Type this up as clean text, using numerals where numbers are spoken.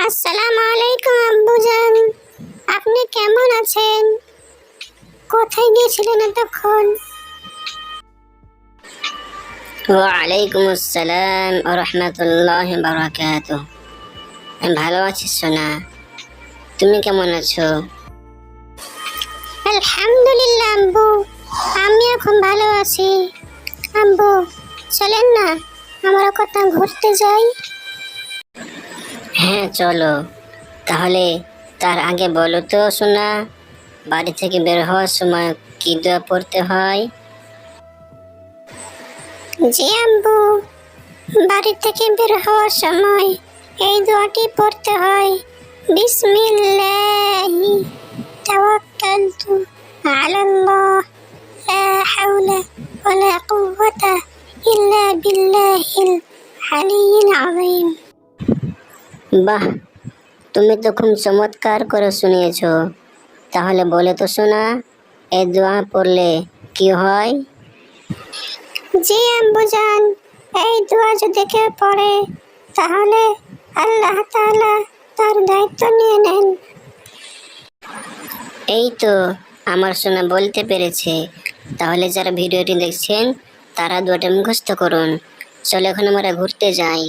আসসালামু আলাইকুম আব্বুজান, আপনি কেমন আছেন? কোথায় গিয়েছিলেন এতক্ষণ? ওয়ালাইকুম আসসালাম ওয়া রাহমাতুল্লাহি ওয়া বারাকাতুহু। আমি ভালো আছি সোনা, তুমি কেমন আছো? আলহামদুলিল্লাহ আব্বু, আমি এখন ভালো আছি। আব্বু, চলেন না আমরা কোথাও ঘুরতে যাই। হ্যাঁ চলো, তাহলে তার আগে বলো তো সোনা, বাড়ি থেকে বের হওয়ার সময় কি দোয়া পড়তে হয়? জি আব্বু, বাড়ি থেকে বের হওয়ার সময় এই দোয়াটি পড়তে হয়। বিসমিল্লাহি তাওয়াক্কালতু আলাল্লাহ, লা হাওলা ওয়ালা কুওয়াতা ইল্লা বিল্লাহিল আলিয়্যিল আযীম। বাহ, তুমি তো খুব চমৎকার করে শুনিয়েছো। তাহলে বলে তো সোনা, এই দোয়া পড়লে কি হয়? জি আব্বুজান, এই দোয়া যদি কেউ পড়ে তাহলে আল্লাহ তাআলা তার দায়িত্ব নিয়ে নেন। এই তো আমার সোনা বলতে পেরেছে। তাহলে যারা ভিডিওটি দেখছেন তারা দোয়াটা মুখস্থ করুন। চলো এখন আমরা ঘুরতে যাই।